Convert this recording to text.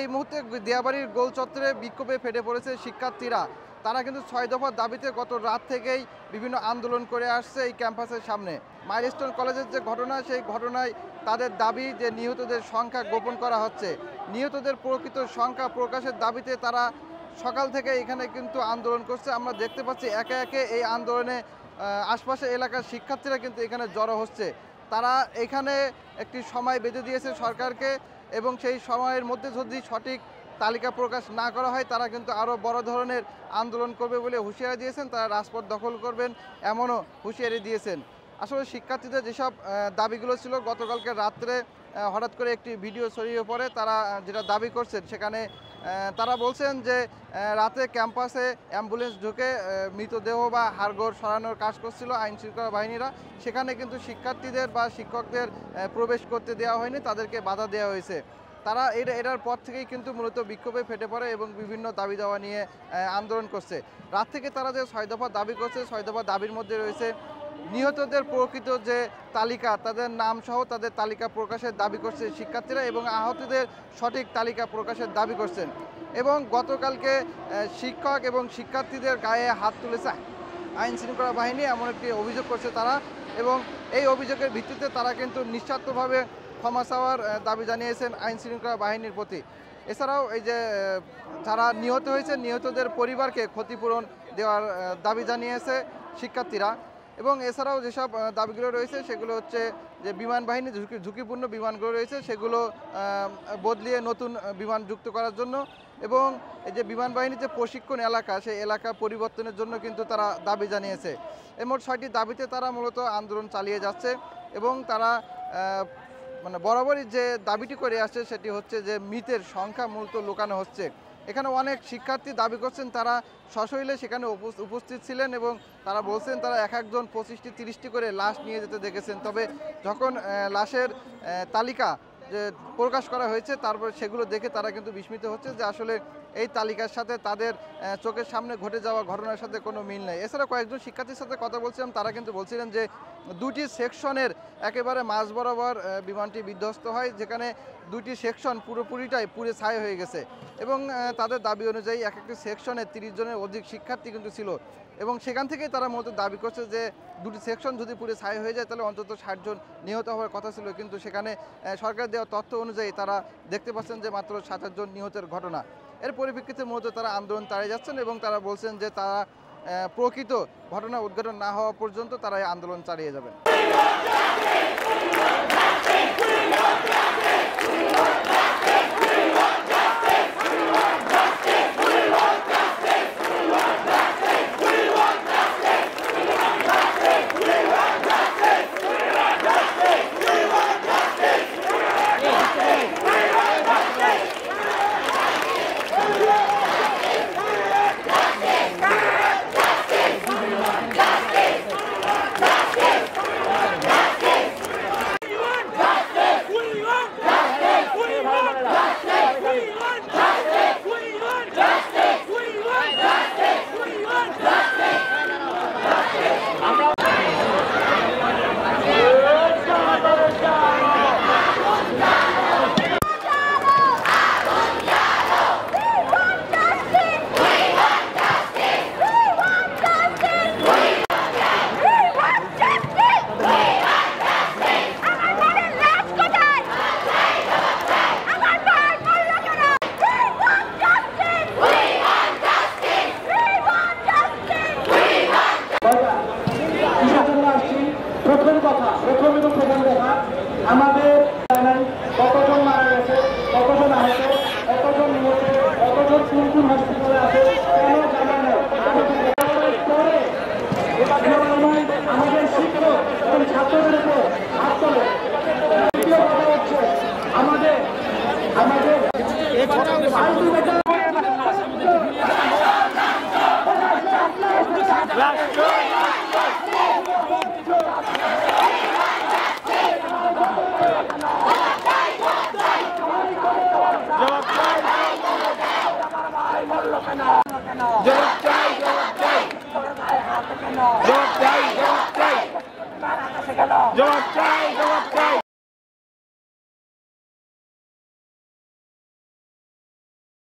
এই মুহূর্তে দিয়াবাড়ির গোল চত্বরে বিক্ষোভে ফেটে পড়েছে শিক্ষার্থীরা। তারা কিন্তু 6 দফার দাবিতে গত রাত থেকেই বিভিন্ন আন্দোলন করে আসছে এই ক্যাম্পাসের সামনে। মাইলস্টোন কলেজের যে ঘটনা, সেই ঘটনায় তাদের দাবি যে নিহতদের সংখ্যা গোপন করা হচ্ছে। নিহতদের প্রকৃত সংখ্যা প্রকাশের দাবিতে তারা সকাল থেকে এখানে কিন্তু আন্দোলন করছে। আমরা দেখতে পাচ্ছি একে একে এই আন্দোলনে আশপাশের এলাকার শিক্ষার্থীরা কিন্তু এখানে জড়ো হচ্ছে। তারা এখানে একটি সময় বেঁধে দিয়েছে সরকারকে, এবং সেই সময়ের মধ্যে যদি সঠিক তালিকা প্রকাশ না করা হয় তারা কিন্তু আরও বড় ধরনের আন্দোলন করবে বলে হুঁশিয়ারি দিয়েছেন। তারা রাজপথ দখল করবেন এমনও হুঁশিয়ারি দিয়েছেন। আসলে শিক্ষার্থীদের যেসব দাবিগুলো ছিল, গতকালকে রাত্রে হঠাৎ করে একটি ভিডিও ছড়িয়ে পড়ে। তারা যেটা দাবি করছেন সেখানে তারা বলছেন যে রাতে ক্যাম্পাসে অ্যাম্বুলেন্স ঢুকে মৃতদেহ বা হাড়গোড় সরানোর কাজ করছিল আইন শৃঙ্খলা বাহিনীরা। সেখানে কিন্তু শিক্ষার্থীদের বা শিক্ষকদের প্রবেশ করতে দেওয়া হয়নি, তাদেরকে বাধা দেওয়া হয়েছে। তারা এটার পর থেকেই কিন্তু মূলত বিক্ষোভে ফেটে পড়ে এবং বিভিন্ন দাবি দাওয়া নিয়ে আন্দোলন করছে। রাত থেকে তারা যে 6 দফা দাবি করছে, 6 দফা দাবির মধ্যে রয়েছে নিহতদের প্রকৃত যে তালিকা, তাদের নাম সহ তাদের তালিকা প্রকাশের দাবি করছে শিক্ষার্থীরা, এবং আহতদের সঠিক তালিকা প্রকাশের দাবি করছেন। এবং গতকালকে শিক্ষক এবং শিক্ষার্থীদের গায়ে হাত তুলেছে আইন শৃঙ্খলা বাহিনী, এমন একটি অভিযোগ করছে তারা। এবং এই অভিযোগের ভিত্তিতে তারা কিন্তু নিঃস্বার্থভাবে ক্ষমা চাওয়ার দাবি জানিয়েছেন আইন শৃঙ্খলা বাহিনীর প্রতি। এছাড়াও এই যে যারা নিহত হয়েছে, নিহতদের পরিবারকে ক্ষতিপূরণ দেওয়ার দাবি জানিয়েছে শিক্ষার্থীরা। এবং এছাড়াও যেসব দাবিগুলো রয়েছে সেগুলো হচ্ছে যে বিমান বাহিনী ঝুঁকিপূর্ণ বিমানগুলো রয়েছে সেগুলো বদলিয়ে নতুন বিমান যুক্ত করার জন্য, এবং এই যে বিমান বাহিনীর যে প্রশিক্ষণ এলাকা, সেই এলাকা পরিবর্তনের জন্য কিন্তু তারা দাবি জানিয়েছে। এই মোট 6টি দাবিতে তারা মূলত আন্দোলন চালিয়ে যাচ্ছে। এবং তারা মানে বরাবরই যে দাবিটি করে আসছে সেটি হচ্ছে যে মৃতের সংখ্যা মূলত লুকানো হচ্ছে। এখানে অনেক শিক্ষার্থী দাবি করছেন তারা সশরীরে সেখানে উপস্থিত ছিলেন, এবং তারা বলছেন তারা এক একজন 25টি 30টি করে লাশ নিয়ে যেতে দেখেছেন। তবে যখন লাশের তালিকা যে প্রকাশ করা হয়েছে তারপর সেগুলো দেখে তারা কিন্তু বিস্মিত হচ্ছে যে আসলে এই তালিকার সাথে তাদের চোখের সামনে ঘটে যাওয়া ঘটনার সাথে কোনো মিল নেই। এছাড়া কয়েকজন শিক্ষার্থীর সাথে কথা বলছিলাম, তারা কিন্তু বলছিলেন যে 2টি সেকশনের একেবারে মাঝ বরাবর বিমানটি বিধ্বস্ত হয়, যেখানে 2টি সেকশন পুরোপুরিটাই পুড়ে ছাই হয়ে গেছে। এবং তাদের দাবি অনুযায়ী এক একটি সেকশনে 30 জনের অধিক শিক্ষার্থী কিন্তু ছিল, এবং সেখান থেকেই তারা মূলত দাবি করছে যে 2টি সেকশন যদি পুড়ে ছাই হয়ে যায় তাহলে অন্তত 60 জন নিহত হওয়ার কথা ছিল। কিন্তু সেখানে সরকার দেওয়া তথ্য অনুযায়ী তারা দেখতে পাচ্ছেন যে মাত্র 7 জন নিহতের ঘটনা। এর পরিপ্রেক্ষিতে মূলত তারা আন্দোলন চালিয়ে যাচ্ছেন, এবং তারা বলছেন যে তারা প্রকৃত ঘটনা উদ্ঘাটন না হওয়া পর্যন্ত তারা এই আন্দোলন চালিয়ে যাবেন। আমাদের কতজন মারা গেছে, কতজন আহত, কতজন নিহত, কতজন কোন কোন হসপিটালে আছে কেন জানা নেই। আমাদের শিক্ষক এবং ছাত্রদের উপর হাত তোলে। দ্বিতীয় কথা হচ্ছে আমাদের জবাব চাই